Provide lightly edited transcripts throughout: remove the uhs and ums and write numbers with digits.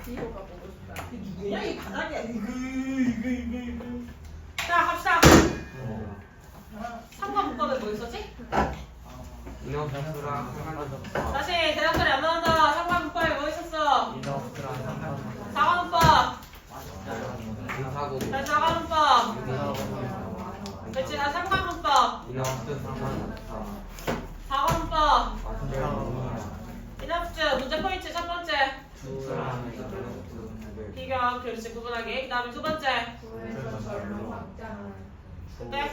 디오가 보고 싶다. 누구야 이 바닥에. 자 갑시다. 3번 문법에 뭐 있었지? 인어수랑 상관없어. 다시 대답들이 안 나온다. 3번 문법에 뭐 있었어? 인어수랑 상관없어. 4번 문법. 인사고. 다시 4번 문법. 그렇지 나 3번 문법. 인어수 상관없어. 4번 문법. 완전 이너프즈 문제 포인트 첫 번째. 두랑 인어수. 비교 그렇지 구분하기. 그 다음에 두 번째. 구에서 절로 확장. 근데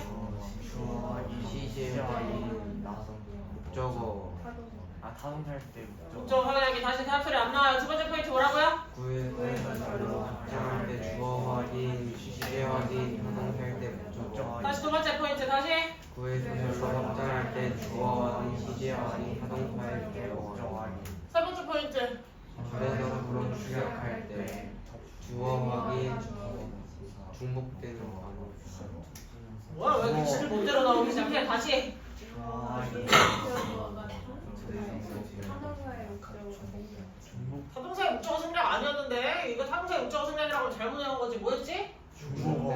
시제와인 목적어. 타동살 때 목적 확인하기. 다시 대답 소리 안 나와요. 두 번째 포인트 뭐라고요? 구에서 절로 확장할 때 주어 확인, 시제 확인, 타동살 때 목적어. 다시 두 번째 포인트 다시. 구에서 절로 확장할 때 주어 확인, 시제 확인, 타동살 때 목적어 확인. 세 번째 포인트. 절에서 그런 추격할 때 주어 확인, 중복되는 단어. 뭐야 왜 규칙을 문제로 나오기 시작해? 다시. 타동사의 목적어 생략 아니었는데 이거 타동사의 목적어 생략이라고 잘못 외운 거지 뭐였지?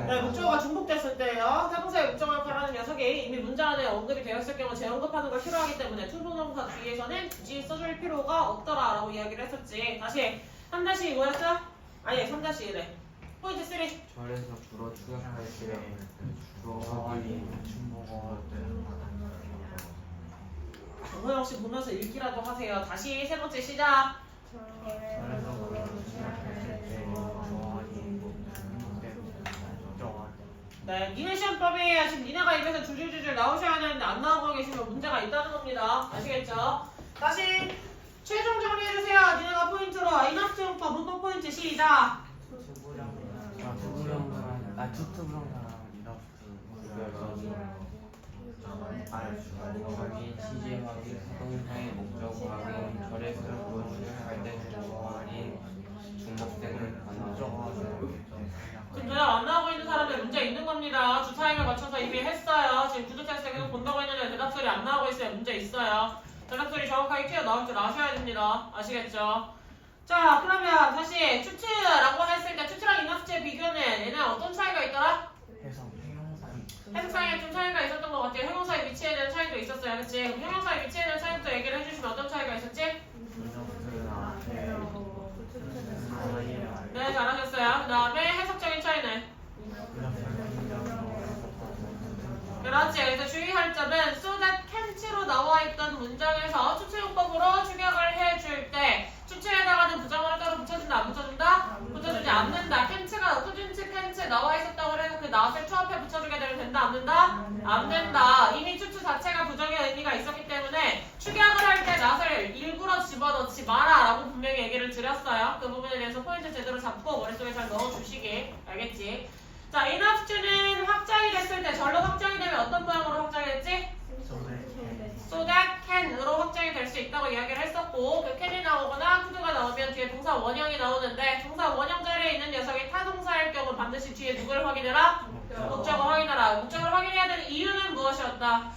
네, 목적어가 중복됐을 때요. 타동사의 목적어 역할하는 녀석이 이미 문장 안에 언급이 되었을 경우 재언급하는 걸 필요하기 때문에 투부정사 뒤에서는 굳이 써줄 필요가 없더라라고 이야기를 했었지. 다시 3-2 뭐였어? 아니 3-1래. 포인트 3. 절에서 주로 추격할 때 주어 확인, 중국어 정호영 씨 보면서 읽기라도 하세요. 다시 세 번째 시작. 네, 니네 시험법이 지금 니네가 입에서 줄줄줄줄 나오셔야 되는데 안 나오고 계시면 문제가 있다는 겁니다. 아시겠죠? 다시 최종 정리해주세요. 니네가 포인트로 인합수용법 문법 포인트 시작. 확인, 시제 확인, 타동사의 목적 확인, 절에서 주로 추격할 때 주어 확인, 중복되는 단어. 지금 대답 안 나오고 있는 사람들 문제 있는 겁니다. 주 타임을 맞춰서 이미 했어요. 지금 구조 테스트 계속 본다고 했는데 대답 소리 안 나오고 있어요. 문제 있어요. 대답 소리 정확하게 튀어나올 줄 아셔야 됩니다. 아시겠죠? 자, 그러면 다시 추트라고 했을 때 추트랑 인합수의 비교는 얘는 어떤 차이가 있더라? 해석상에 좀 차이가 있었던 것 같아요. 형용사의 위치에 대한 차이도 있었어요. 그치? 그럼 형용사의 위치에 대한 차이부터 얘기를 해주시면 어떤 차이가 있었지? 네, 잘하셨어요. 그 다음에 해석적인 차이는? 그렇지. 그래서 주의할 점은 so that can't로 나와 있던 문장에서 추측용법으로 추격을 해줄 때 추측에다가는 부정어를 따로 붙여준다 안 붙여준다? 붙여주지 않는다. can't가 꾸준치 can't 나와 있었다고 해서 그 not을 to 앞에 붙여주게 되면 된다 안 된다? 안 된다. 이미 추측 자체가 부정의 의미가 있었기 때문에 추격을 할 때 not을 일부러 집어넣지 마라 라고 분명히 얘기를 드렸어요. 그 부분에 대해서 포인트 제대로 잡고 머릿속에 잘 넣어주시기. 알겠지? 자, 인합수는 확장이 됐을 때 절로 확장이 되면 어떤 모양으로 확장이 됐지? so that can으로 확장이 될 수 있다고 이야기를 했었고 그 can이 나오거나 could가 나오면 뒤에 동사 원형이 나오는데 동사 원형 자리에 있는 녀석이 타동사일 경우 반드시 뒤에 누구를 확인해라? 목적어 확인해라. 목적어를 확인해야 되는 이유는 무엇이었다?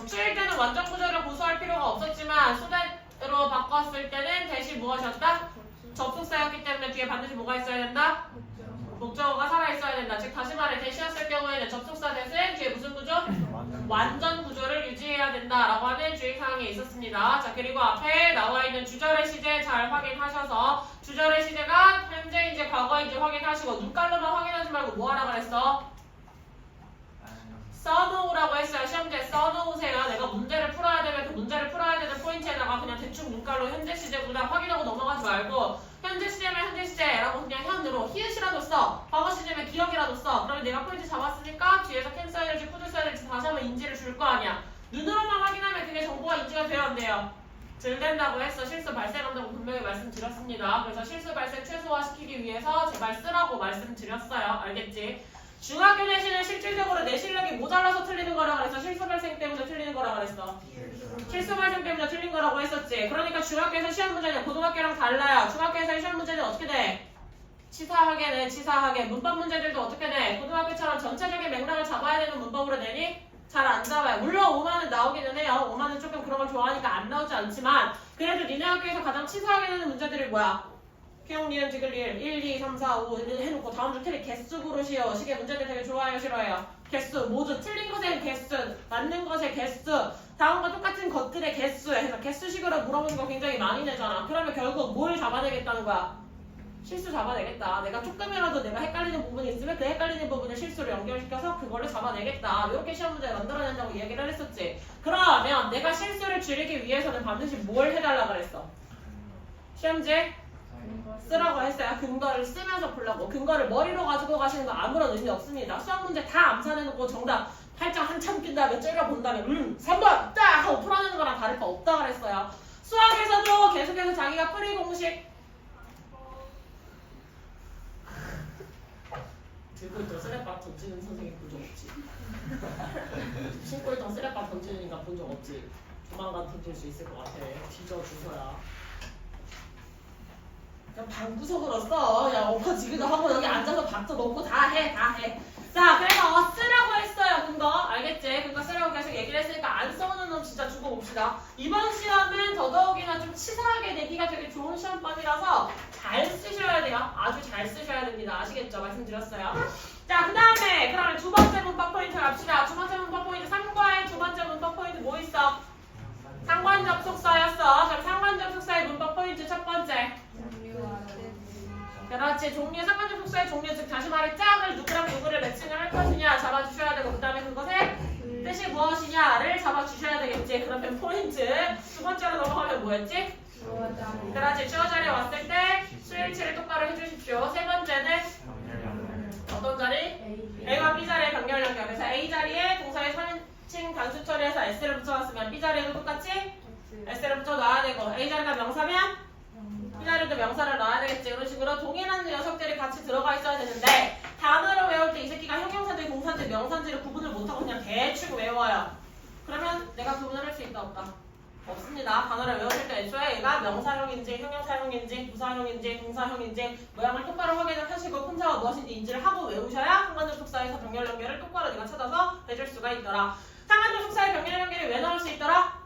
추일 때는 완전 구조를 고수할 필요가 없었지만 so that으로 바꿨을 때는 대신 무엇이었다? 접속사였기 때문에 뒤에 반드시 뭐가 있어야 된다? 목적어가 살아있어야 된다. 즉 다시 말해 대시였을 경우에는 접속사 대신 뒤에 무슨 구조? 완전 구조를 유지해야 된다라고 하는 주의사항이 있었습니다. 자 그리고 앞에 나와 있는 주절의 시제 잘 확인하셔서 주절의 시제가 현재인지 과거인지 확인하시고 눈깔로만 확인하지 말고 뭐 하라 그랬어? 써놓으라고 했어요. 시험지에 써놓으세요. 내가 문제를 풀어야 되면 그 문제를 풀어야 되는 포인트에다가 그냥 대충 눈깔로 현재 시제구나 확인하고 넘어가지 말고 현재 시제면 현재 시제라고 그냥 현으로 히읗이라도 써. 과거 시제면 기억이라도 써. 그러면 내가 포인트 잡았으니까 뒤에서 캔 써야 될지 쿠드 써야 될지 다시 한번 인지를 줄 거 아니야. 눈으로만 확인하면 그게 정보가 인지가 돼요 안 돼요? 덜 된다고 해서 실수 발생한다고 분명히 말씀드렸습니다. 그래서 실수 발생 최소화시키기 위해서 제발 쓰라고 말씀드렸어요. 알겠지? 중학교 내신은 실질적으로 내 실력이 모자라서 틀리는 거라 그래서 실수 발생 때문에 틀리는 거라 그랬어. 실수 발생 때문에 틀린 거라고 했었지. 그러니까 중학교에서 시험 문제는 고등학교랑 달라요. 중학교에서 시험 문제는 어떻게 돼? 치사하게 내, 치사하게. 문법 문제들도 어떻게 돼? 고등학교처럼 전체적인 맥락을 잡아야 되는 문법으로 내니? 잘 안 잡아요. 물론 5만은 나오기는 해요. 5만은 조금 그런 걸 좋아하니까 안 나오지 않지만 그래도 니네 학교에서 가장 치사하게 되는 문제들이 뭐야? 기억, 니은, 지글, 리을 1, 2, 3, 4, 5 해놓고 다음 주 틀이 개수 고르시오. 식의 문제들 되게 좋아해요, 싫어해요? 개수, 모두 틀린 것의 개수, 맞는 것의 개수, 다음과 똑같은 것들의 개수 해서 개수식으로 물어보는 거 굉장히 많이 내잖아. 그러면 결국 뭘 잡아내겠다는 거야? 실수 잡아내겠다. 내가 조금이라도 내가 헷갈리는 부분이 있으면 그 헷갈리는 부분을 실수로 연결시켜서 그거를 잡아내겠다. 이렇게 시험 문제를 만들어낸다고 얘기를 했었지. 그러면 내가 실수를 줄이기 위해서는 반드시 뭘 해달라 그랬어? 시험지 쓰라고 했어요. 근거를 쓰면서 보려고. 근거를 머리로 가지고 가시는 거 아무런 의미 없습니다. 수학 문제 다 암산해놓고 정답 팔짝 한참 낀 다음에 째려본 다음에 3번 딱 하고 풀어내는 거랑 다를 거 없다 그랬어요. 수학에서도 계속해서 자기가 뿌리 공식 들고 있던 쓰레빠 던지는 선생님 본 적 없지. 신고 있던 쓰레빠 던지는 인간 본 적 없지. 조만간 던질 수 있을 것 같아. 뒤져 주서야. 그냥 방구석으로 써. 야 엎어지기도 하고 여기 앉아서 밥도 먹고 다 해. 자 그래서 쓰라고 했어요. 근거 알겠지? 근거 쓰라고 계속 얘기를 했으니까 안 써오는 놈 진짜 두고 봅시다. 이번 시험은 더더욱이나 좀 치사하게 내기가 되게 좋은 시험번이라서 잘 쓰셔야 돼요. 아주 잘 쓰셔야 됩니다. 아시겠죠? 말씀드렸어요. 자 그 다음에 그러면 두 번째 문법 포인트 갑시다. 두 번째 문법 포인트 3과의 두 번째 문법 포인트 뭐 있어? 상관접속사였어. 그럼 상관접속사의 문법 포인트 첫 번째. 그렇지. 종류, 상관접속사의 종류, 즉 다시 말해 짝을 누구랑 누구를 매칭을 할 것이냐 잡아주셔야 되고 그 다음에 그것의 뜻이 무엇이냐를 잡아주셔야 되겠지. 그러면 포인트 두 번째로 넘어가면 뭐였지? 그렇지. 주어 자리에 왔을 때 수일치를 똑바로 해주십시오. 세 번째는 어떤 자리? A와 B 자리의 병렬 연결. 그래서 A 자리에 동사의 3인칭 단수 처리해서 S를 붙여놨으면 B 자리에도 똑같이 S를 붙여놔야 되고 A 자리가 명사면 B 자리도 명사를 넣어야 되겠지. 이런 식으로 동일한 녀석들이 같이 들어가 있어야 되는데 단어를 외울 때 이 새끼가 형용사인지 동사인지 명사인지를 구분을 못하고 그냥 대충 외워요. 그러면 내가 구분을 할 수 있다 없다? 없습니다. 단어를 외우실 때 애초에 얘가 명사형인지 형용사형인지 부사형인지 동사형인지 모양을 똑바로 확인을 하시고 품사가 무엇인지 인지를 하고 외우셔야 상관접속사에서 병렬 연결을 똑바로 내가 찾아서 해줄 수가 있더라. 상관접속사의 병렬 연결이 왜 나올 수 있더라?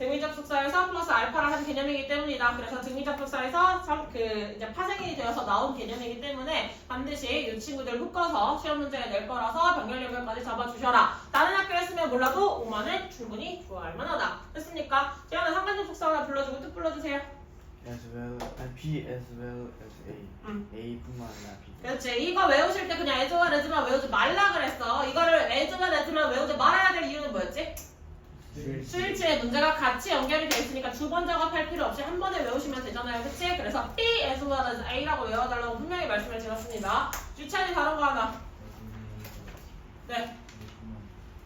등위접속사에서 플러스 알파를 한 개념이기 때문이다. 그래서 등위접속사에서 이제 파생이 되어서 나온 개념이기 때문에 반드시 이 친구들 묶어서 시험 문제에 낼 거라서 병렬 연결까지 잡아주셔라. 다른 학교였으면 몰라도 5만은 충분히 좋아할 만하다. 됐습니까? 제가 상관접속사 하나 불러주고 뜻 불러주세요. as well, B as well as A. A뿐만 아니라 B. 그렇지. 이거 외우실 때 그냥 as와 as만 외우지 말라 그랬어. 이거를 as와 as만 외우지 말아야 될 이유는 뭐였지? 수일치의 문제가 같이 연결이 되어 있으니까 두 번 작업할 필요 없이 한 번에 외우시면 되잖아요. 그치? 그래서 B as well as A라고 외워달라고 분명히 말씀을 드렸습니다. 주찬이 다른 거 하나. 네.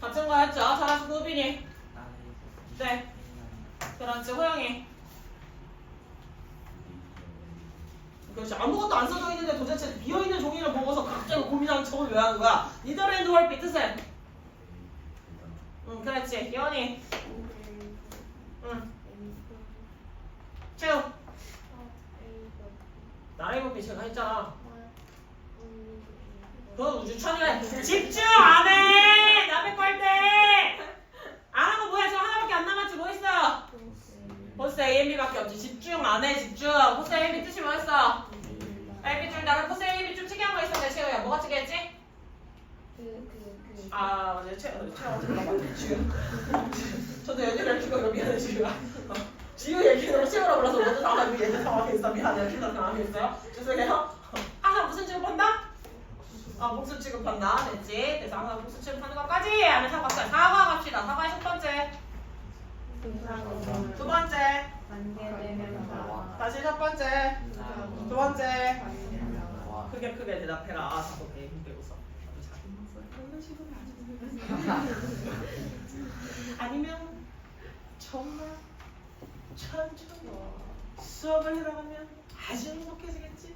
같은 거였죠? 잘하시고 우빈이. 네. 그렇지. 호영이. 그렇지. 아무것도 안 써져 있는데 도대체 비어있는 종이를 보고서 갑자기 고민하는 척을 왜 하는 거야? Neither and or 뜻은? 그렇지. 예원이. 채우. 나이모피 제가 했잖아. 너 유찬이가 집중 안 해! 남의 거 할 때! 안 하고 뭐야? 저 하나밖에 안 남았지. 뭐 있어? 포스 A, M, B밖에 없지. 집중 안 해. 집중. 포스 A, M, B 뜻이 뭐였어? A, B 줄 나는 포스 A, M, B 좀 특이한 거 있었네. 채우야. 뭐가 특이했지? 아, 맞아요. 채우한테 물어봤네. 지금. 저도 얘기를 키고 이거 미안해 지금. 지우 얘기로 채우라고 불러서 먼저 나가고 얘기 당황했어. 미안해요. 진짜 당황했어요. 죄송해요. 항상 무슨 취급한다? 복수 취급한다. 됐지? 그래서 항상 복수 취급하는 것까지 하면 사과 갑시다. 사과의 첫 번째. 두 번째. 다시 첫 번째. 두 번째. 크게 대답해라. 자꾸 배 힘 빼고 써. 아니면 정말 천천히 수업을 해나가면 아주 행복해지겠지.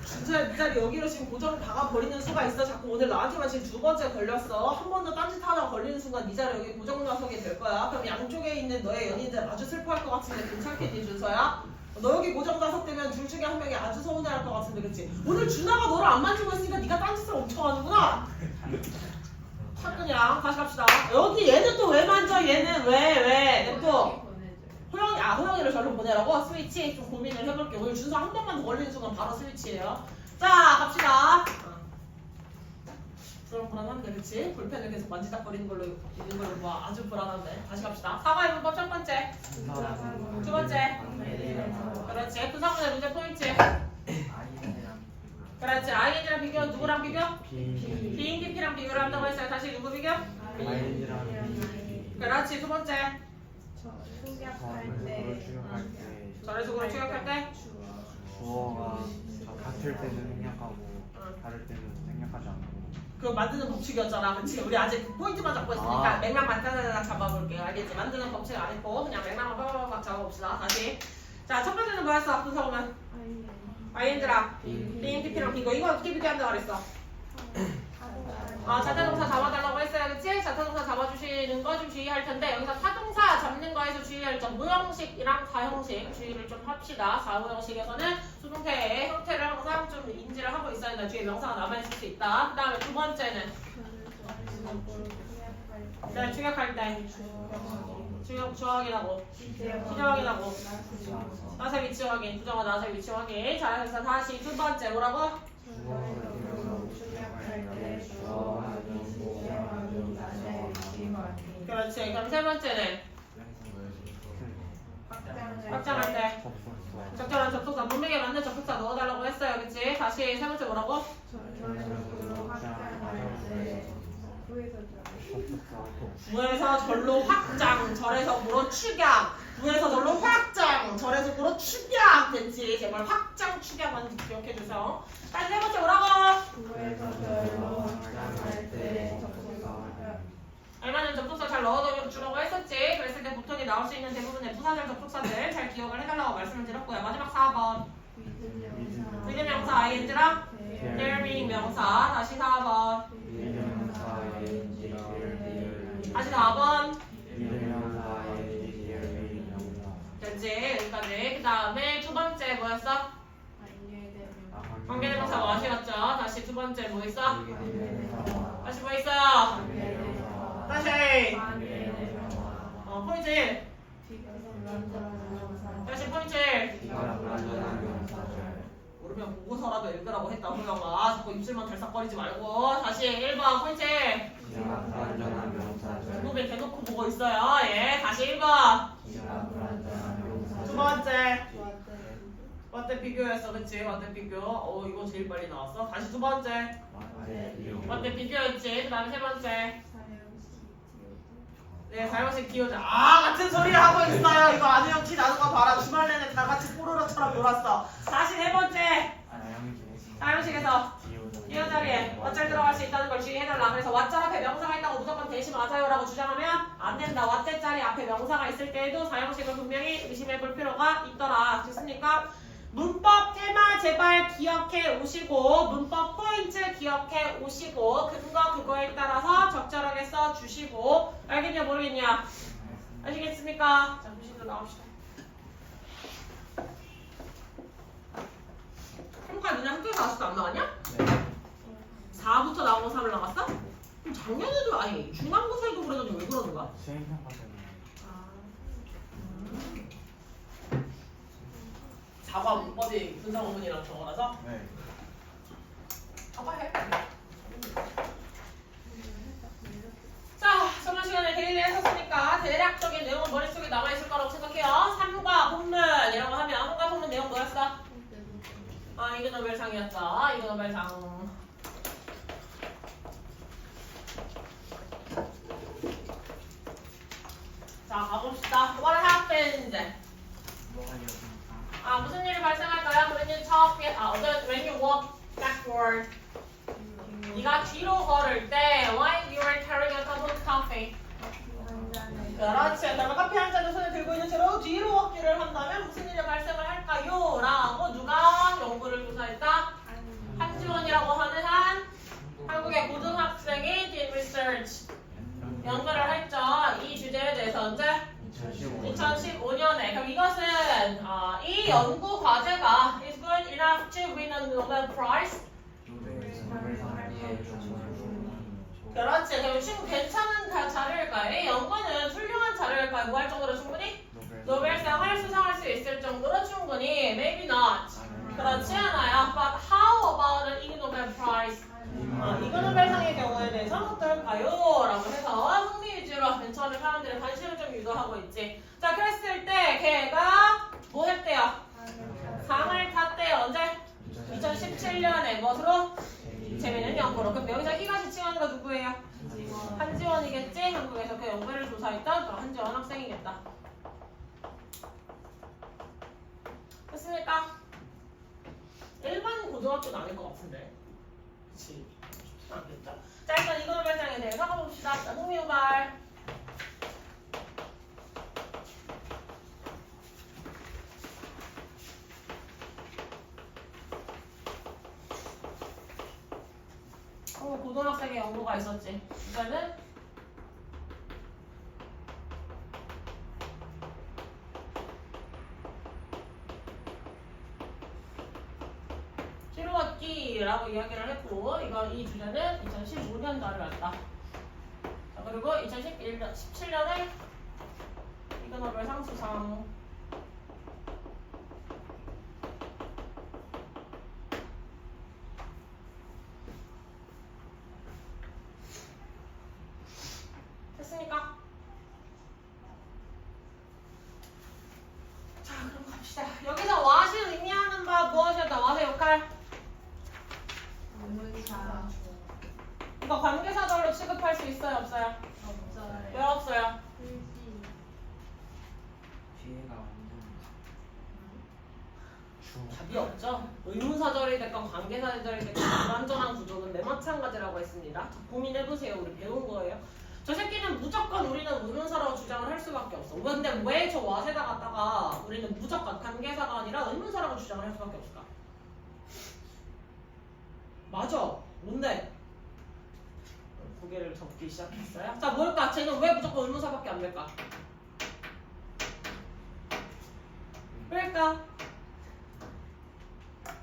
진짜 이 자리 여기로 지금 고정 박아버리는 수가 있어. 자꾸 오늘 나한테만 지금 두 번째 걸렸어. 한 번 더 딴짓 하나 걸리는 순간 이 자리 여기 고정 나서게 될 거야. 그럼 양쪽에 있는 너의 연인들 아주 슬퍼할 것 같은데 괜찮겠니 준서야? 너 여기 고정 나섰되면 둘 중에 한 명이 아주 서운해할 것 같은데 그치? 오늘 준하가 너를 안 만지고 있으니까 네가 딴짓을 엄청 하는구나. 그냥 다시 갑시다. 여기 얘는 또 왜 만져? 얘는 왜? 또 호영이를 절로 보내라고? 스위치 좀 고민을 해볼게. 오늘 준수 한 번만 더 걸리는 순간 바로 스위치예요. 자 갑시다. 불안한데 그치? 볼펜을 계속 만지작거리는 걸로 있는 걸로 봐. 아주 불안한데. 다시 갑시다. 사과의 문법 첫 번째. 두 번째. 그렇지. 부사문의 문제 포인트. 그렇지. ING랑 비교. 누구랑 비교? 비행기피랑 비교를 한다고 했어요. 다시 누구 비교? 그렇지. 두 번째. 저래식으로 추격할 때 주어가 같을 때는 생략하고 다를 때는 생략하지 않고. 그 만드는 법칙이었잖아. 그치? 우리 아직 그 포인트만 잡고 있으니까 맥락 간단하게 잡아볼게요. 알겠지? 만드는 법칙 안 했고 그냥 맥락만 빠바바박 잡아봅시다. 다시. 자, 첫 번째는 뭐였어? 분사 보면 ING랑 BNPP랑 비교. 이거 어떻게 비교한다고 그랬어? 자타동사 잡아달라고 했어요. 그치? 자타동사 잡아주시는 거 좀 주의할 텐데 여기서 타동사 잡는 거에서 주의할 점 무형식이랑 사형식 주의를 좀 합시다. 사무형식에서는 수동태의 형태를 항상 좀 인지를 하고 있어야 된다. 뒤에 명사가 남아있을 수 있다. 그 다음에 두 번째는 네, 추격할 때 주어 확인하고 시제 확인하고 나사 위치 확인 부정어 나사 위치 확인. 자 그래서 다시 두 번째 뭐라고? 그렇지. 그럼 세 번째는 확장할 때 적절한 접속사 문맥에 맞는 접속사 넣어달라고 했어요. 그치? 다시 세 번째 뭐라고? 무에서 절로 확장 절에서 무로 축약 무에서 절로 확장 절에서 무로 축약 됐지? 제발 확장 축약만 기억해주세요. 다시 세 번째 뭐라고? 알맞은 접속사 잘 넣어주라고 했었지. 그랬을 때 보통이 나올 수 있는 대부분의 부사절 접속사들 잘 기억을 해달라고 말씀을 드렸고요. 마지막 4번 위드 명사 ING랑 their 명사. 다시 4번 다시 4번 됐지? 여기까지. 그 다음에 두 번째 뭐였어? 관계대명사 뭐하시였죠? 다시 두 번째 뭐 있어? 다시 뭐 있어? 다시 포인트 1 다시 포인트 1 모르면 보고서라도 읽으라고 했다. 호영아 자꾸 입술만 들썩거리지 말고. 다시 1번 포인트 1 중국에 대놓고 보고 있어요. 예, 다시 1번 두 번째 what 비교였어. 그치? what 비교. 이거 제일 빨리 나왔어. 다시 두 번째 what 비교였지. 그 다음에 세 번째 네, 사형식 기호자. 같은 소리를 하고 있어요. 이거 아는 티 나는 거 봐라. 주말 내내 다 같이 뽀로로처럼 놀았어. 다시 네 번째. 사형식에서 기호 자리에 왓잘 들어갈 수 있다는 걸 주의해달라. 그래서 왓잘 앞에 명사가 있다고 무조건 대시 맞아요라고 주장하면 안 된다. 왓잘 자리 앞에 명사가 있을 때에도 사형식을 분명히 의심해볼 필요가 있더라. 됐습니까? 문법 테마 제발 기억해 오시고 문법 포인트 기억해 오시고 근거 그거에 따라서 적절하게 써주시고 알겠냐 모르겠냐? 아시겠습니까? 자 교실로 나옵시다. 평가 그냥 학교에서 나왔을 때 안 나왔냐? 네. 4부터 나오고 3을 나갔어? 그럼 작년에도 아니 중간고사에도 그러더니 왜 그러는 거야? 수행평가 때문에. 사과 문법이 분사 구문이랑 저거라서? 네. 사과해. 자, 저번 시간에 데일리 했었으니까 대략적인 내용은 머릿속에 남아있을 거라고 생각해요. 3과 본문이라고 하면 3과 본문 내용 뭐였어? 이게 노벨상이었죠. 이게 노벨상. 자, 가봅시다. What happened? 무슨 일이 발생할까요? When you talk, when you walk backward. 네가 뒤로 걸을 때 while you are carrying a cup of coffee. 그렇지. 그러면 커피 한 잔을 손에 들고 있는 채로 뒤로 걷기를 한다면 무슨 일이 발생을 할까요? 라고 누가 연구를 조사했다? 한지원이라고 하는 한국의 고등학생이 did research. 연구를 했죠. 이 주제에 대해서 언제? 2015년에. 그럼 이것은 이 연구 과제가 is good enough to win a Nobel Prize. 그렇지. 그럼 친구 괜찮은 자료일까요? 이 연구는 훌륭한 자료일까요? 뭐 할 정도로 충분히? 노벨상을 수상할 수 있을 정도로 충분히 maybe not. 그렇지 않아요. But how about an Ig Nobel Prize? 이그 노벨상의 경우에 대해서는 어떨까요? 라고 해서 흥미 위주로 괜찮은 사람들의 관심을 좀 유도하고 있지. 자, 그랬을 때 걔가 뭐 했대요? 상을 탔대요. 언제? 2017년에 무엇으로? 재미있는 연구로. 그럼 여기서 희가 지칭하는 거 누구예요? 한지원이겠지? 한국에서 그 연구를 조사했던 그런 한지원 학생이겠다. 됐습니까? 일반 고등학교는 아닐 것 같은데. 그치? 않겠죠? 자, 일단 이거 노벨상에 대해서 가봅시다. 자, 흥미유발. 고등학생의 연구가 있었지. 주제는 필요했기라고 이야기를 했고, 이 주제는 2015년도를 했다. 자, 그리고 2017년에 이그 노벨상 수상. 됐습니까? 자, 그럼 갑시다. 여기서 what이 의미하는 바 무엇이었다? what의 역할? 의문사. 이거 관계사절로 취급할 수 있어요? 없어요? 없어요. 왜 없어요? 필지. 뒤에가 완전 답이 없죠. 의문사절이 됐건 관계사절이 됐건 불완전한 구조는 매 마찬가지라고 했습니다. 자, 고민해보세요. 우리 배운 거예요. 저 새끼는 무조건 우리는 의문사라고 주장을 할 수밖에 없어. 근데 왜 저 what에다 갖다가 우리는 무조건 관계사가 아니라 의문사라고 주장을 할 수밖에 없을까? 맞아. 뭔데? 고개를 접기 시작했어요. 자, 뭘까? 쟤는 왜 무조건 의문사밖에 안 될까? 왜일까?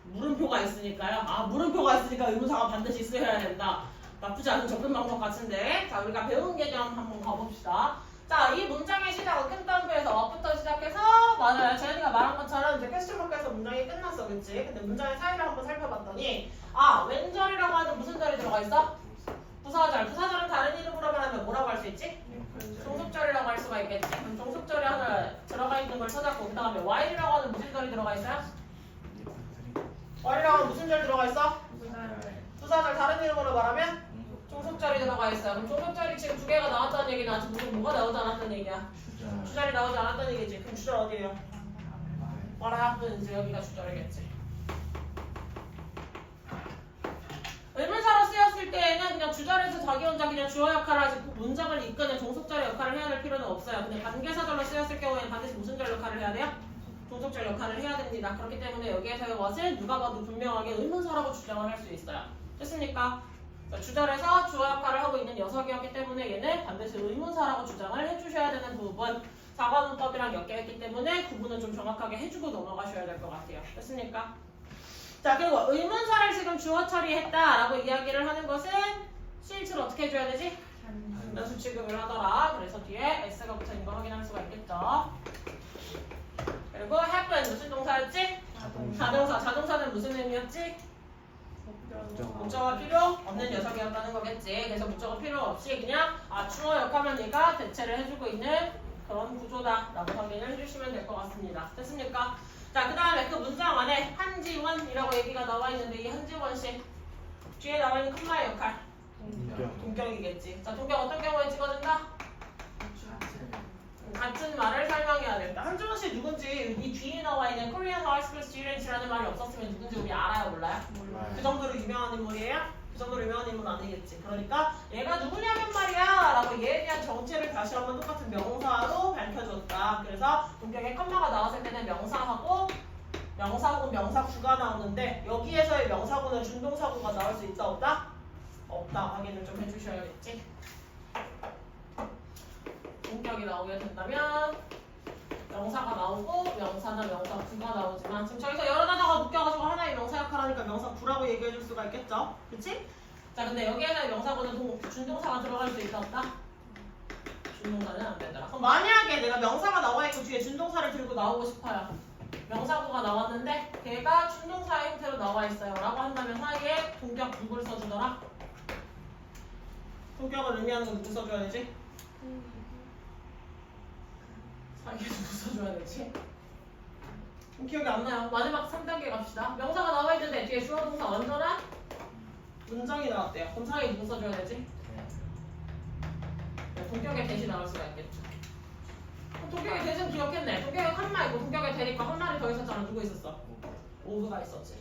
물음표가 있으니까요. 물음표가 있으니까 의문사가 반드시 있어야 된다. 나쁘지 않은 접근 방법 같은데. 자, 우리가 배운 개념 한번 가봅시다. 자, 이 문장의 시작은 끝단부에서 what부터 시작해서 맞아요. 재현이가 말한 것처럼 이제 퀘스천 마크에서 문장이 끝났어. 그치? 근데 문장의 사이를 한번 살펴봤더니 왼절이라고 하는 무슨 절이 들어가 있어? 부사절. 부사절은 다른 이름으로 말하면 뭐라고 할 수 있지? 종속절이라고 할 수가 있겠지. 그럼 종속절이 하나 들어가 있는 걸 찾았고 그 다음에 while이라고 하는 무슨 절이 들어가 있어요? while이라고 하는 무슨 절 들어가 있어? 부사절 다른 이름으로 말하면? 종속절이 들어가 있어요. 그럼 종속절이 지금 두 개가 나왔다는 얘기는 아직 무슨 뭐가 나오지 않았다는 얘기야? 주절이 나오지 않았다는 얘기지. 그럼 주절 어디예요? what happens 여기가 주절이겠지. 의문사로 쓰였을 때에는 그냥 주절에서 자기 혼자 그냥 주어 역할을 하지 문장을 이끄는 종속절의 역할을 해야 될 필요는 없어요. 근데 관계사절로 쓰였을 경우에는 반드시 무슨 절 역할을 해야 돼요? 종속절 역할을 해야 됩니다. 그렇기 때문에 여기에서의 what은 누가 봐도 분명하게 의문사라고 주장을 할 수 있어요. 됐습니까? 주절에서 주어 역할을 하고 있는 녀석이었기 때문에 얘는 반드시 의문사라고 주장을 해주셔야 되는 부분. 사과문법이랑 엮여있기 때문에 구분은 좀 정확하게 해주고 넘어가셔야 될 것 같아요. 됐습니까? 자, 그리고 의문사를 지금 주어 처리했다라고 이야기를 하는 것은 실제로 어떻게 해줘야 되지? 단수 취급을 하더라. 그래서 뒤에 s가 붙어있는 거 확인할 수가 있겠죠. 그리고 happen 무슨 동사였지? 자동사. 자동사는 무슨 의미였지? 목적어 필요 없는 녀석이었다는 거겠지. 그래서 목적어 필요 없이 그냥 주어 역하면 얘가 대체를 해주고 있는 그런 구조다 라고 확인을 해주시면 될 것 같습니다. 됐습니까? 자, 그 다음에 그 문장 안에 한지원이라고 얘기가 나와 있는데 이 한지원 씨 뒤에 나와 있는 콤마의 역할 동격이겠지. 자, 동격 어떤 경우에 찍어준다? 같은 말을 설명해야 된다. 한지원 씨 누군지 이 뒤에 나와 있는 Korean High School Students라는 말이 없었으면 누군지 우리 알아요? 몰라요? 그 정도로 유명한 인물이에요? 그 정도로 유명한 인물은 아니겠지. 그러니까 얘가 누구냐면 말이야 라고 얘에 대한 정체를 다시 한번 똑같은 명사로 밝혀줬다. 그래서 동격에 컴마가 나왔을 때는 명사하고 명사구, 명사구가 나오는데 여기에서의 명사구는 준동사구가 나올 수 있다 없다? 없다. 확인을 좀 해주셔야겠지. 동격이 나오게 된다면 명사가 나오고 명사나 명사구가 나오지만 지금 저기서 여러 단어가 묶여가지고 하나의 명사 역할을 하니까 명사구라고 얘기해줄 수가 있겠죠? 그치? 자, 근데 여기에서 명사고는 준동사가 들어갈 수 있다 없다? 준동사는 안 되더라. 그럼 만약에 내가 명사가 나와 있고 뒤에 준동사를 들고 나오고 싶어요. 명사고가 나왔는데 걔가 준동사의 형태로 나와 있어요. 라고 한다면 사이에 동격 누구를 써주더라? 동격을 의미하는 건 누구 써줘야 되지? 사이에 누구 써줘야 되지? 기억이 안 나요. 마지막 3단계 갑시다. 명사가 나와 있는데 뒤에 주어 동사 완전한 문장이 나왔대요. 그럼 사이에 누구 써줘야 되지? 동격의 대신 나올 수가 있겠죠. 동격의 대신 기억했네. 동격의 칸마 있고 동격의 대니까 한 마리 더 있었잖아. 누구 있었어? 오브가 있었지.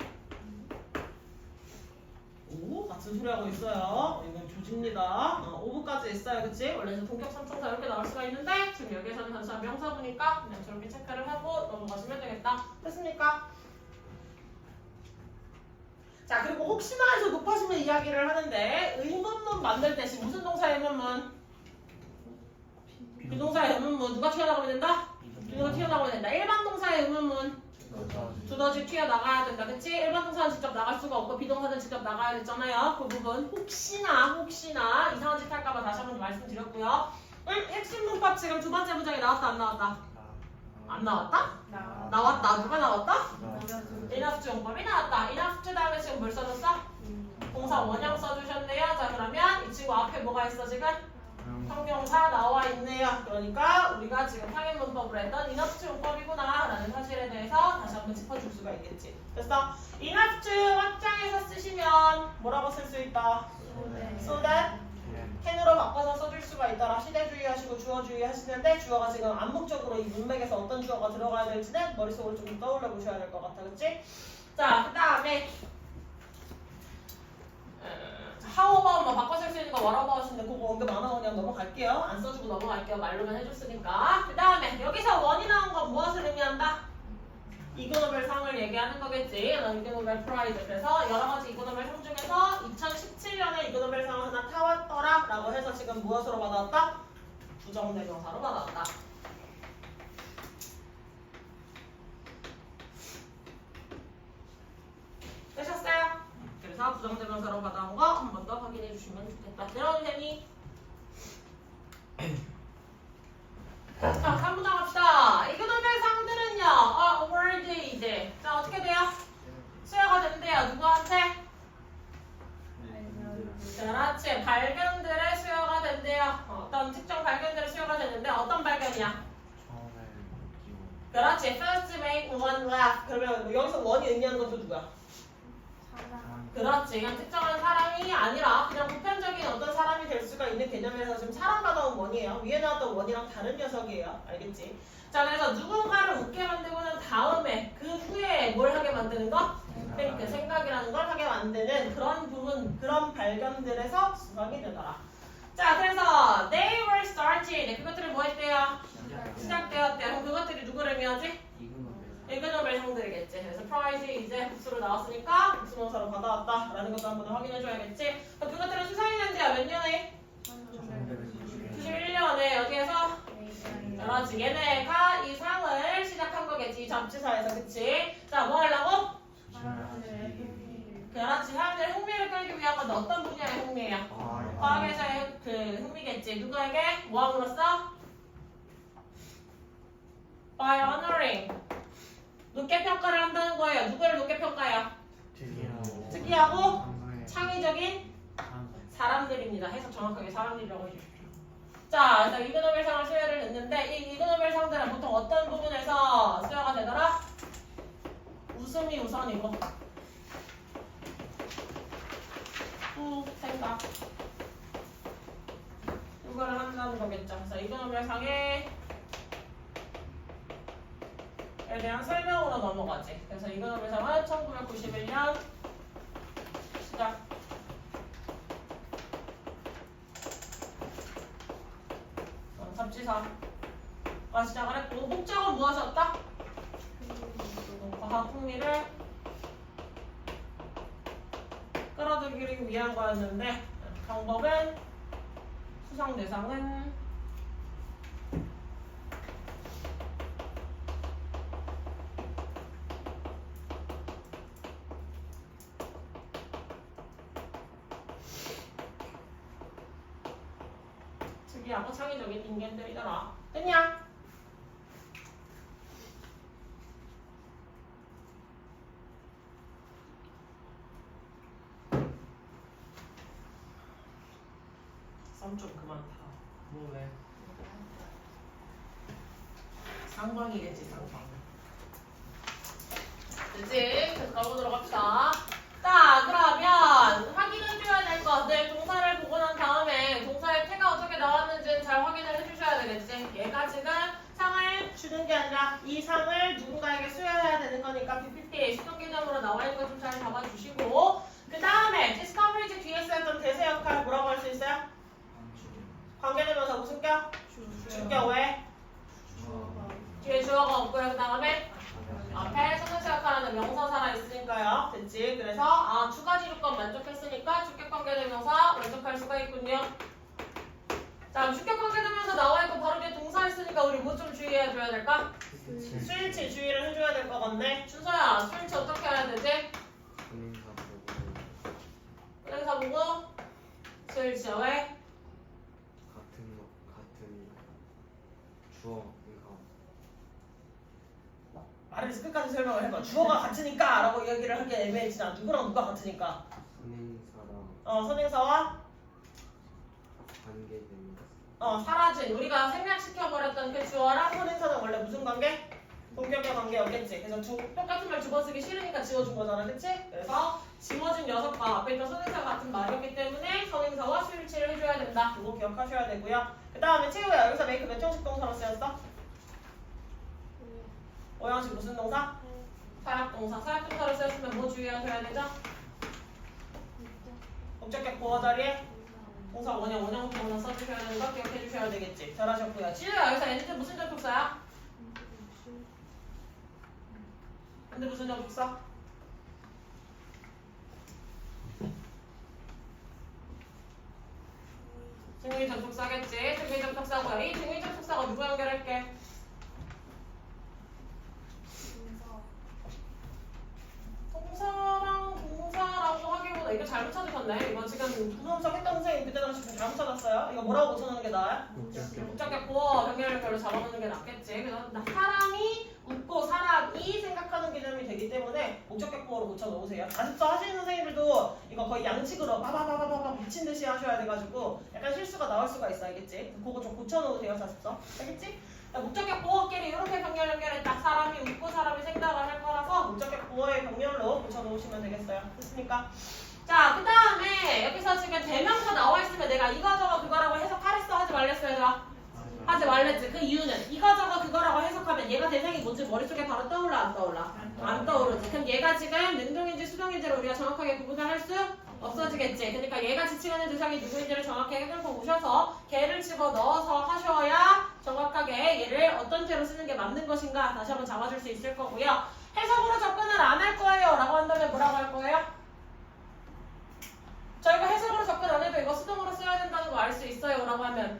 오, 같은 소리 하고 있어요. 이건 조집니다. 오브까지 있어요. 그치? 원래는 동격 3총사 이렇게 나올 수가 있는데 지금 여기에서는 단순한 명사부니까 그냥 저렇게 체크를 하고 넘어가시면 되겠다. 됐습니까? 자, 그리고 혹시나 해서 높아지면 이야기를 하는데 의문문 만들 때 지금 무슨 동사의 의문문? 비동사의 의문문 누가 튀어나오면 된다? 누가 튀어나오면 된다. 일반 동사의 의문문 두더지 튀어나가야 된다. 그치? 일반 동사는 직접 나갈 수가 없고 비동사는 직접 나가야 되잖아요. 그 부분 혹시나 이상한 짓 할까봐 다시 한번 말씀드렸고요. 핵심 문법 지금 두 번째 문장에 나왔다 안 나왔다? 안 나왔다? 나왔다. 누가 나왔다? enough to 용법이 나왔다. enough to 다음에 지금 뭘 써줬어? 동사 원형 써주셨네요. 자, 그러면 이 친구 앞에 뭐가 있어 지금? 형용사 나와 있네요. 그러니까 우리가 지금 상해 문법을 했던 enough to 용법이구나 라는 사실에 대해서 다시 한번 짚어줄 수가 있겠지. 됐어? enough to 확장해서 쓰시면 뭐라고 쓸 수 있다? so that can으로 바꿔서 써줄 수가 있더라. 시대주의 하시고 주어주의 하시는데 주어가 지금 암묵적으로 이 문맥에서 어떤 주어가 들어가야 될지는 머릿속으로 좀 떠올려 보셔야 될 것 같아. 그치? 자, 그 다음에 how about 뭐 바꿔 쓸 수 있는 거 what about인데 그거 언급 안 하고 그냥 넘어갈게요. 안 써주고 넘어갈게요. 말로만 해줬으니까. 그 다음에 여기서 원이 나온 건 무엇을 의미한다? 이그노벨 상을 얘기하는 거겠지. 이그노벨 프라이즈. 그래서 여러 가지 이그노벨 상 중에서 2017년에 이그노벨 상을 하나 타왔더라 라고 해서 지금 무엇으로 받아왔다? 부정대명사로 받아왔다. 되셨어요? 그래서 부정대명사로 받아온 거 한 번 더 확인해 주시면 좋겠다. 내려오세니? 자, 3분 나갑시다. 이그노벨 상들은요, award 이제. 자, 어떻게 돼요? 수여가 된대요. 누구한테? 그렇지. 발견들의 수여가 된대요. 어떤 특정 발견들의 수여가 되는데 어떤 발견이야? 처음에 기억. 그렇지. First make one laugh. 그러면 여기서 원이 의미하는 것도 누구야? 그렇지. 그냥 특정한 사람이 아니라 그냥 보편적인 어떤 사람이 될 수가 있는 개념에서 지금 사람 받아온 원이에요. 위에 나왔던 원이랑 다른 녀석이에요. 알겠지? 자, 그래서 누군가를 웃게 만들고 난 다음에 그 후에 뭘 하게 만드는 거? 그 생각이라는 걸 하게 만드는 그런 부분, 그런 발견들에서 수학이 되더라. 자, 그래서 they were started. 그것들이 뭐 했대요? 시작되었대요. 그럼 그것들이 누구를 의미하지? 이그노벨 상들이겠지. 그래서 프라이즈 이제 복수로 나왔으니까 복수명사로 받아왔다라는 것도 한번 확인해줘야겠지. 그것들은 수상이 된대요. 몇 년에? 91년에 여기에서 그렇지. 얘네가 이 상을 시작한 거겠지. 이 잡지사에서. 그치? 자, 뭐 하려고? 그렇지. 사람들의 흥미를 끌기 위한 건 어떤 분야의 흥미예요? 과학에서의 그 흥미겠지. 누구에게? 뭐 함으로써? By honoring. 높게 평가를 한다는 거예요. 누구를 높게 평가해요? 특이하고 창의적인 사람들입니다. 해석 정확하게 사람들이라고 해주십시오. 자, 그래서 이그노벨 상을 수여를 했는데 이 이그노벨 상들은 보통 어떤 부분에서 수여가 되더라? 웃음이 우선이고 생각 이거를 한다는 거겠죠. 그래서 이그노벨 상에 에 대한 설명으로 넘어가지. 그래서 이그노벨 상은 1991년 시작. 잡지사가 시작을 했고 목적은 무엇이었다? 과학 흥미를 끌어들이기 위한 거였는데 방법은 수상 대상은 신비하고 창의적인 인간들이더라. 됐냐? 썸 좀 그만 타. 뭐 왜? 상방이겠지, 상방. 됐지? 계속 가보도록 합시다. 자, 그러면 확인해줘야 될 것들 동사를 보고 난 다음에 동사의 태가 어떻게 나왔는지는 잘 확인을 해주셔야 되겠지. 얘가 지금 상을 주는 게 아니라 이 상을 누군가에게 수여해야 되는 거니까 PPT에 수동 개념으로 나와 있는 거 좀 잘 잡아주시고 그 다음에 디스커버리지 뒤에 쓰였던 대세 역할 뭐라고 할 수 있어요? 관계되면서 무슨 격? 주격 왜? 뒤에 주어가 없고요. 그 다음에 앞에 선생수 역할하는 명사 살아있으니까요. 됐지? 그래서 두 가지 조건 만족했으니까 주격 관계대명사 만족할 수가 있군요. 자, 주격 관계대명사 나와있고 바로 뒤에 동사 있으니까 우리 뭐 좀 주의해줘야 될까? 수일치 주의를 해줘야 될 것 같네. 준서야, 수일치 어떻게 해야 되지? 은행사 보고 수일치 왜? 같은 주어 이거 말을 끝까지 설명을 해봐. 주어가 같으니까 라고 이야기를 하기 애매해지나. 누구랑 누가 같으니까? 선행사랑 선행사와 관계되면서 사라진 우리가 생략시켜버렸던 그 주어랑 선행사는 원래 무슨 관계? 동격의 관계였겠지. 그래서 똑같은 말 두 번 쓰기 싫으니까 지워준 거잖아. 그치? 그래서 지워진 녀석과 앞에 있던 선행사 같은 말이었기 때문에 선행사와 수일치를 해줘야 된다. 이거 기억하셔야 되고요. 그 다음에 채우야. 여기서 메이크 몇 형식 동사로 쓰였어? 5형식 무슨 동사? 사역동사. 사역동사로 쓰였으면 뭐 주의하셔야 되죠? 목적격 보어 자리에 동사 원형, 원형 동사 써주셔야 되는 거 기억해 주셔야 되겠지. 잘하셨고요. 지우야, 여기서 엔드 무슨 접속사야? 엔드 무슨 접속사? 증의 접속사겠지. 증의 접속사고요. 이 증의 접속사가 누구 연결할게? 동사랑 동사라고 하기보다 이거 잘못 찾으셨네. 이거 지금 부동석 했던 선생님 그때 당시 좀 잘못 찾았어요. 이거 뭐라고 고쳐놓는 게 나아요? 목적격 보어 병렬 별로 잡아놓는 게 낫겠지. 그래서 사람이 웃고 사람이 생각하는 개념이 되기 때문에 목적격 보어로 고쳐놓으세요. 자습서 하시는 선생님들도 이거 거의 양식으로 바바바바바바 미친 듯이 하셔야 돼가지고 약간 실수가 나올 수가 있어. 알겠지? 그거 좀 고쳐놓으세요. 자습서. 알겠지? 목적격 보어끼리 이렇게 병렬 연결했다. 사람이 웃고 사람이 생각을 할 거라서 목적격 보어의 병렬로 고쳐놓으시면 되겠어요. 됐습니까? 자, 그 다음에 여기서 지금 대명사 나와 있으면 내가 이거저거 그거라고 해석하랬어? 하지 말랬어 얘들아? 하지 말랬지. 그 이유는 이거저거 그거라고 해석하면 얘가 대상이 뭔지 머릿속에 바로 떠올라 안 떠올라? 안 떠오르지. 그럼 얘가 지금 능동인지 수동인지를 우리가 정확하게 구분을 할 수 없어지겠지. 그러니까 얘가 지칭하는 대상이 누구인지를 정확하게 해결해 오셔서 걔를 집어넣어서 하셔야 정확하게 얘를 어떤 태로 쓰는 게 맞는 것인가 다시 한번 잡아줄 수 있을 거고요. 해석으로 접근을 안 할 거예요 라고 한다면 뭐라고 할 거예요? 저희가 해석으로 접근 안 해도 이거 수동으로 써야 된다는 거 알 수 있어요 라고 하면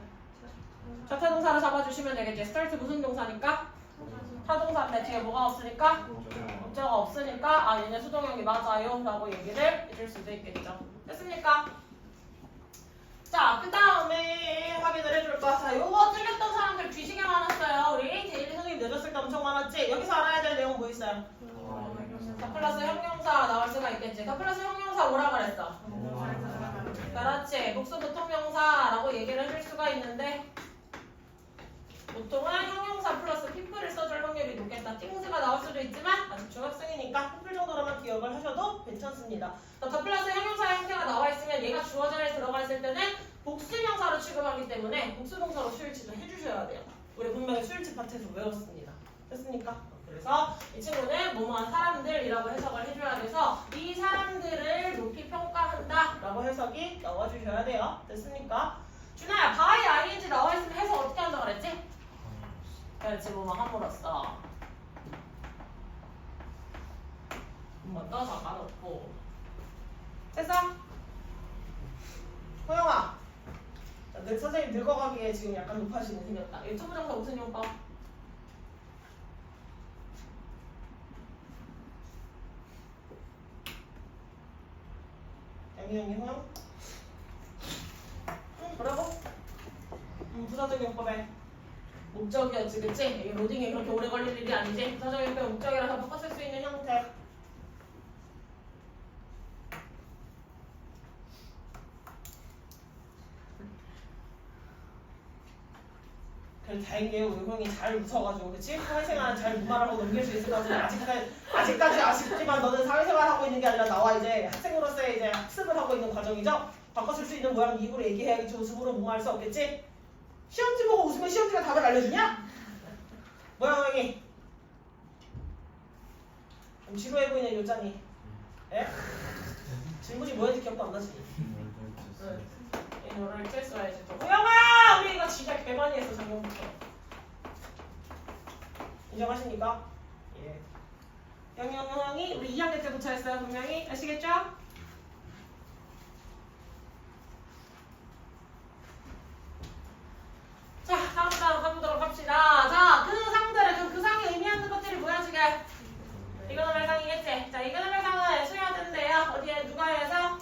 자타동사로 잡아주시면 되겠지. 스타트 무슨 동사니까? 타동사인데 뒤에 뭐가 없으니까? 목적어가 없으니까 얘네 수동형이 맞아요 라고 얘기를 해줄 수도 있겠죠. 됐습니까? 자, 그 다음에 확인을 해줄 거. 자, 요거 틀렸던 사람들 뒤지게 많았어요. 우리 데일리 선생님 늦었을 때 엄청 많았지? 여기서 알아야 될 내용 뭐 있어요? 더 플러스 형용사 나올 수가 있겠지. 더 플러스 형용사 뭐라 그랬어? 그렇지. 복수 보통명사라고 얘기를 해줄 수가 있는데 보통은 형용사 플러스 피플을 써줄 확률이 높겠다. 띵스가 나올 수도 있지만 아직 중학생이니까 피플 정도로만 기억을 하셔도 괜찮습니다. 더 플러스 형용사의 형태가 나와 있으면 얘가 주어 자리에 들어가 있을 때는 복수명사로 취급하기 때문에 복수동사로 수일치도 해주셔야 돼요. 우리 분명히 수일치 파트에서 외웠습니다. 됐습니까? 그래서 이 친구는 뭐뭐한 사람들이라고 해석을 해줘야 돼서 이 사람들을 높이 평가한다 라고 해석이 넣어주셔야 돼요. 됐습니까? 준아야, by ing 나와 있으면 해석 어떻게 한다 그랬지? 그렇지, 뭐뭐 함으로써 한번 더 적어놓고 됐어? 호영아, 선생님 늙어가기에 지금 약간 높아지는 생겼다. 유튜브 정사 무슨 용법? 양희영이 호영? 뭐라고? 부사적용법의 목적이었지, 그치? 이게 로딩이 그렇게 오래 걸릴 일이 아니지? 부사적용법의 목적이라서 바꿔 쓸 수 있는 형태. 그래도 다행이에요. 우리 형이 잘 웃어가지고, 그치? 사회생활 잘 무말하고 넘길 수 있을 것 같은데 아직까지 아쉽지만 너는 사회생활 하고 있는 게 아니라 나와 이제 학생으로서의 이제 학습을 하고 있는 과정이죠? 바꿔 쓸 수 있는 모양 입으로 얘기해야겠지. 웃음으로 무마할 수 없겠지? 시험지 보고 웃으면 시험지가 답을 알려주냐? 뭐야 형이? 좀 지루해 보이네 요짱이. 예? 질문이 뭐였지 기억도 안 나지? 이거를 째써야지. 호영아! 우리 이거 진짜 개 많이 했어 작년부터. 인정하십니까? 예. 영영형이 우리 2학년 때부터 했어요 분명히. 아시겠죠? 자, 다음 단어 가보도록 합시다. 자, 그 상들은 그 상이 의미하는 것들이 뭐야 지금? 이거는 발상이겠지? 자, 이거는 발상은 수여가 되는데요. 어디에 누가 해서?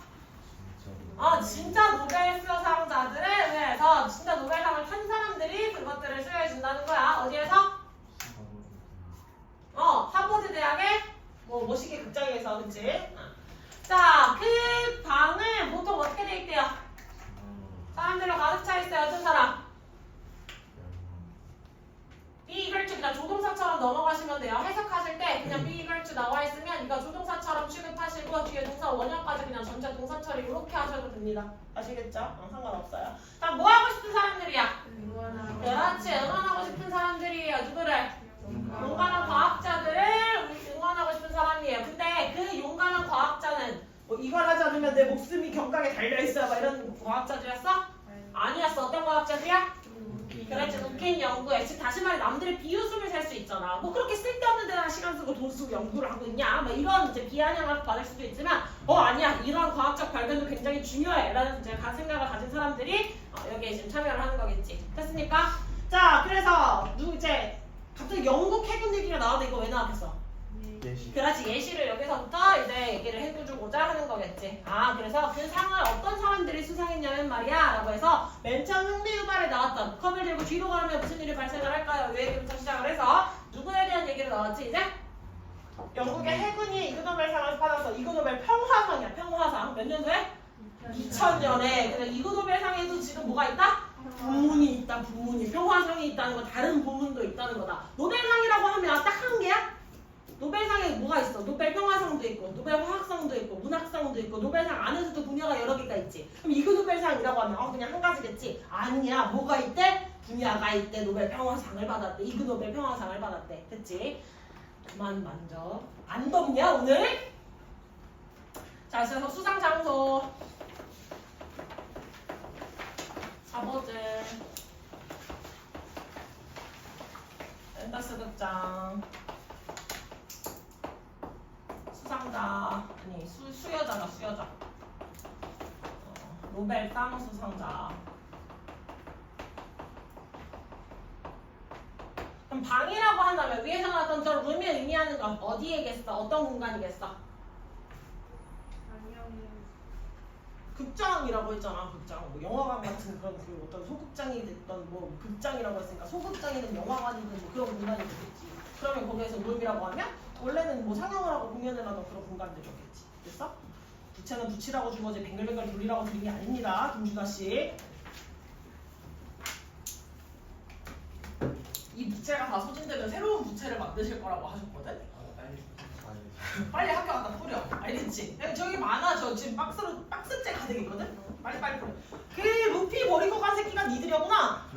진짜 노벨 수상자들에 의해서 진짜 노벨상을 탄 사람들이 그것들을 수여해 준다는 거야. 어디에서? 하버드 대학의 모시기 극장에서, 그치? 자, 그 방은 보통 어떻게 돼 있대요? 사람들로 가득 차 있어요. 어떤 사람? 비이글추 그냥 조동사처럼 넘어가시면 돼요. 해석하실 때 그냥 비이글추 나와 있으면 이거 조동사처럼 취급하시고 뒤에 동사 원형까지 그냥 전체 동사 처리 이렇게 하셔도 됩니다. 아시겠죠? 상관없어요. 자, 뭐 하고 싶은 사람들이야? 그렇지, 응원하고 싶은 사람들이에요. 누구를? 용감한 과학자들을 응원하고 싶은 사람이에요. 근데 그 용감한 과학자는 이걸 하지 않으면 내 목숨이 경각에 달려있어요 막 이런 과학자들이었어? 아니었어. 어떤 과학자들이야? 그렇지, 웃긴 연구에. 즉 다시 말해 남들의 비웃음을 살 수 있잖아. 뭐 그렇게 쓸데없는 데다가 시간 쓰고 돈 쓰고 연구를 하고 있냐 뭐 이런 이제 비아냥을 받을 수도 있지만 아니야 이러한 과학적 발견도 굉장히 중요해 라는 이제 생각을 가진 사람들이 여기에 지금 참여를 하는 거겠지. 됐습니까? 자, 그래서 이제 갑자기 영국 해군 얘기가 나와도 이거 왜 나왔겠어? 예시. 그렇지, 예시를 여기서부터 이제 얘기를 해주고자 하는 거겠지. 그래서 그 상을 어떤 사람들이 수상했냐면 말이야 라고 해서 맨 처음 흥미유발에 나왔던 컵을 들고 뒤로 가면 무슨 일이 발생을 할까요? 이 얘기부터 시작을 해서 누구에 대한 얘기를 나왔지 이제? 영국의 해군이 이그노벨상을 받아서 이그노벨 평화상이야. 평화상. 몇 년도에? 2000년에. 근데 이그노벨상에도 지금 뭐가 있다? 부문이 있다. 부문이. 평화상이 있다는 거 다른 부문도 있다는 거다. 노벨상이라고 하면 딱 한 개야? 노벨상에 뭐가 있어? 노벨 평화상도 있고 노벨 화학상도 있고 문학상도 있고 노벨상 안에서도 분야가 여러 개가 있지. 그럼 이그노벨상이라고 하면 그냥 한 가지겠지? 아니야. 뭐가 있대? 분야가 있대. 노벨 평화상을 받았대. 이그노벨 평화상을 받았대. 됐지? 그만 만져. 안 덥냐 오늘? 자, 그래서 수상 장소 하버드 앤더스 극장 수상자 아니 수여자가 수여자 노벨상 수상자. 그럼 방이라고 한다면 위에서 나왔던 저 룸이 의미하는 건 어디에겠어? 어떤 공간이겠어? 극장이라고 했잖아. 극장. 뭐 영화관 같은 그런 그 어떤 소극장이 됐던 뭐 극장이라고 했으니까 소극장이든 영화관이든 뭐 그런 공간이 되겠지. 그러면 거기에서 룸이라고 하면 원래는 뭐 상영을 하고 공연을 하던 그런 공간들이었겠지. 됐어? 부채는 붙이라고 준 거지 뱅글뱅글 돌리라고 드린 게 아닙니다. 김준하 씨. 이 부채가 다 소진되면 새로운 부채를 만드실 거라고 하셨거든? 빨리 학교 갔다 뿌려. 알겠지? 저기 많아. 저 지금 박스째 가득 있거든? 빨리 뿌려. 그 루피 버리고 간 새끼가 니들이었구나?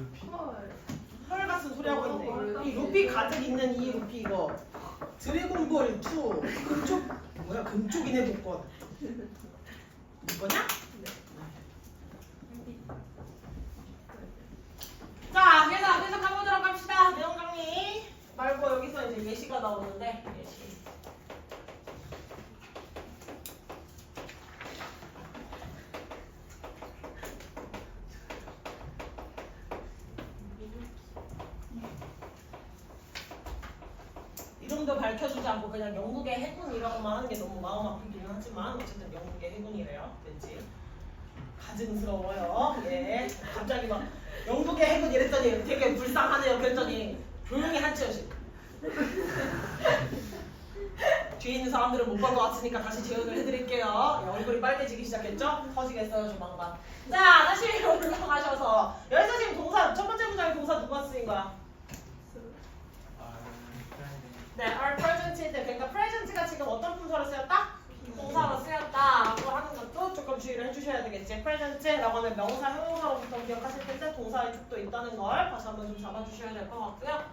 헐 같은 소리 하고 있네. 이 루피 가득 있는 이 루피 이거 드래곤볼 2 금쪽 뭐야 금쪽이네 복권. 이거냐? 자, 그래서 가보도록 합시다. 내용 정리 말고 여기서 이제 예시가 나오는데 예시. 이름도 밝혀주지 않고 그냥 영국의 해군이라고만 하는 게 너무 마음 아프기는 하지만 어쨌든 영국의 해군이래요. 왠지 가증스러워요. 예. 갑자기 막 영국의 해군 이랬더니 되게 불쌍하네요. 그랬더니 조용히 한채연씨. 뒤에 있는 사람들은 못 본 것 같으니까 다시 재연을 해드릴게요. 얼굴이 빨개지기 시작했죠? 터지겠어요 조만간. 자 다시 올라가셔서 여기서 지금 동사 첫 번째 문장의 동사 누가 쓰인 거야? 네, are present일 때 그러니까 present가 지금 어떤 품사로 쓰였다? 동사로 쓰였다라고 하는 것도 조금 주의를 해주셔야 되겠지. present라고 하면 명사, 형용사로부터 기억하실 텐데 동사의 뜻도 있다는 걸 다시 한번 좀 잡아주셔야 될 것 같고요.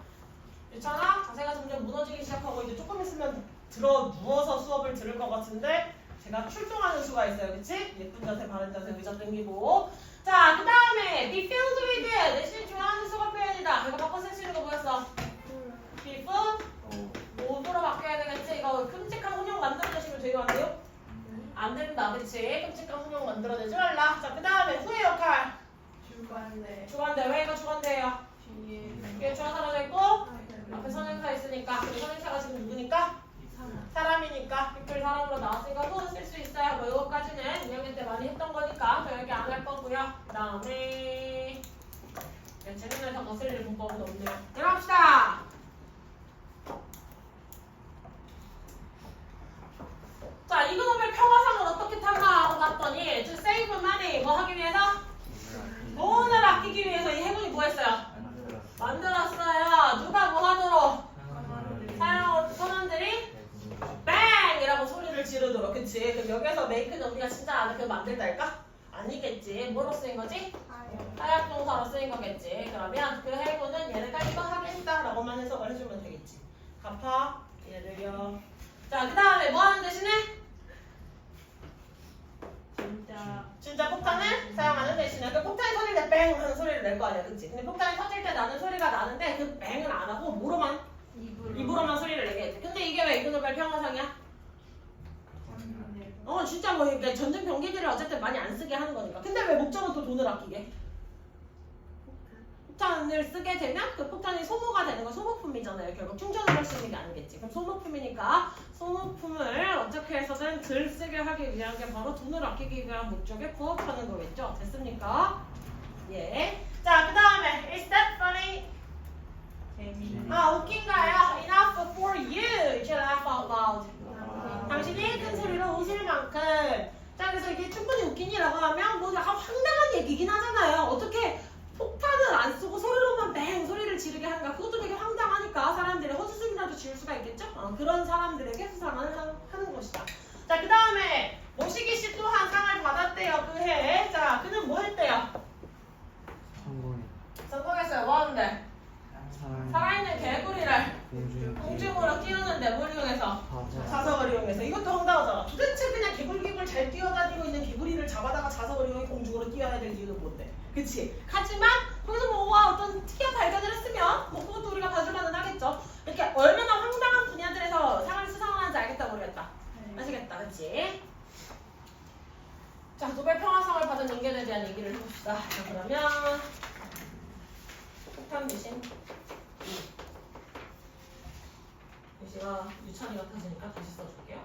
괜찮아? 자세가 점점 무너지기 시작하고 이제 조금 있으면 들어 누워서 수업을 들을 것 같은데 제가 출동하는 수가 있어요. 그치? 예쁜 자세, 바른 자세, 의자 당기고. 자, 그 다음에 be filled with 내신 좋아하는 수거 표현이다. 이거 바꿔 쓸 수 있는 거 뭐였어? be filled 뭐로 바뀌어야 되겠지? 이거 끔찍한 혼용 만들어내시면 되게 안 돼요? 안 된다, 그치? 끔찍한 혼용 만들어내지 말라. 자, 그 다음에 후의 역할. 주관대 주관대. 왜 이거 주관대예요? 뒤에 뒤에 주어 사라져 있고 앞에 선행사 있으니까. 그 선행사가 지금 누구니까? 사람이니까. people 사람으로 나왔으니까 후는 쓸 수 있어요. 뭐 이거까지는 2학년 때 많이 했던 거니까 저 여기 안 할 거고요. 그 다음에 재능을 더 거슬릴 문법은 없네요. 내려갑시다. 자, 이그노벨 평화상을 어떻게 탔나 봤더니 to save money 뭐 하기 위해서? 돈을 아끼기 위해서 이 해군이 뭐 했어요? 만들었어요. 누가 뭐 하도록? 선원들이 뱅! 이라고 소리를 지르도록. 그치? 그럼 여기에서 make는 우리가 진짜 아는 그 만들다일까? 아니겠지. 뭐로 쓰인 거지? 하약 동사로 쓰인 거겠지. 그러면 그 해군은 얘네가 이거 하겠다 라고만 해석을 해주면 되겠지. 갚아 얘들요. 자, 그 다음에 뭐 하는 대신에? 진짜 폭탄을 사용하는 대신에 그 폭탄이 터질 때 뱅! 하는 소리를 낼 거 아니야. 그치? 근데 폭탄이 터질 때 나는 소리가 나는데 그 뱅은 안 하고 뭐로만? 입으로만 소리를 내게 했지. 근데 이게 왜 이그노벨 평화상이야? 진짜 뭐 그러니까 전쟁 병기들을 어쨌든 많이 안 쓰게 하는 거니까. 근데 왜 목적은 또 돈을 아끼게? 폭탄을 쓰게 되면 그 폭탄이 소모가 되는 건 소모품이잖아요. 결국 충전을 할 수 있는 게 아니겠지. 그럼 소모품이니까 소모품을 어떻게 해서든 덜 쓰게 하기 위한 게 바로 돈을 아끼기 위한 목적에 부합하는 거겠죠. 됐습니까? 예. 자, 그 다음에 is that funny? 웃긴가요? Enough for you to laugh out loud. 당신이 큰 소리로 웃을 만큼. 자, 그래서 이게 충분히 웃기니라고 하면 뭐 약간 황당한 얘기긴 하잖아요. 어떻게 폭탄을 안 쓰고 소리로만 뱅 소리를 지르게 하는가? 그것도 되게 황당하니까 사람들이 헛웃음이라도 지을 수가 있겠죠? 그런 사람들에게 수상을 하는 것이다. 자, 그 다음에 모시기 씨 또한 상을 받았대요. 그 해. 자, 그는 뭐 했대요? 성공했어요. 뭐 하는데? 살아있는 개구리를 공중으로 띄우는데 뭘 이용해서? 자석을 이용해서. 이것도 황당하잖아. 도대체 그냥 개굴개굴 잘 뛰어다니고 있는 개구리를 잡아다가 자석을 이용해 공중으로 띄워야 될 이유는 뭔데? 그치? 하지만 거기서 뭐가 어떤 특이한 발견을 했으면 뭐 그것도 우리가 봐줄 만은 하겠죠. 이렇게 얼마나 황당한 분야들에서 상을 수상을 하는지 알겠다 모르겠다. 아시겠다, 그치? 자, 노벨 평화상을 받은 인간에 대한 얘기를 해봅시다. 자, 그러면 폭탄 대신 글씨가 유찬이 같아지니까 다시 써줄게요.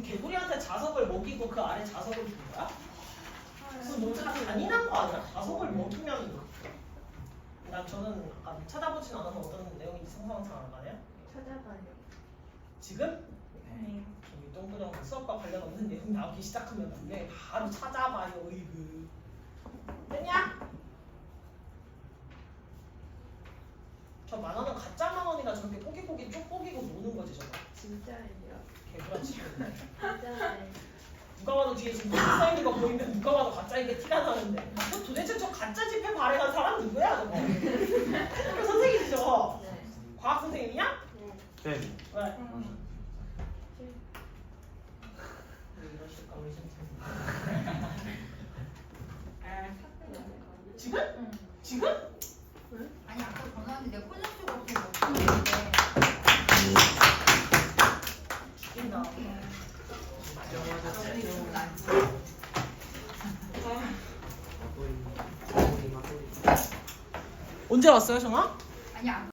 개구리한테 자석을 먹이고 그 아래 자석을 준 거야? 무슨 문제가 잔인한 거 아니야? 자석을 먹이면 저는 아까 찾아보진 않아서 어떤 내용인지 상상상 안 가네요? 찾아봐요. 지금? 저기 똥구녕 수업과 관련 없는 내용 나오기 시작하면 분명히 바로 찾아봐요. 어이구. 됐냐? 저 만화는 가짜 만원이라 저렇게 꼬기꼬기 쭉 꼬기고 노는 거지 저거. 진짜예요. 개구라치. 진짜예요. 누가 봐도 뒤에 지금 써있는 거 보이면 누가 봐도 가짜인 게 티가 나는데 도대체 저 가짜 지폐 발행한 사람 누구야 저거? 학교 선생님이지 저거? 네. 과학 선생님이야? 네. 왜? 왜 이러실까 우리 선생님? 지금? 지금? 나왔는데 내가 콜렉션 같은 거 없었는데 죽인다. 언제 왔어요, 정아? 아니 안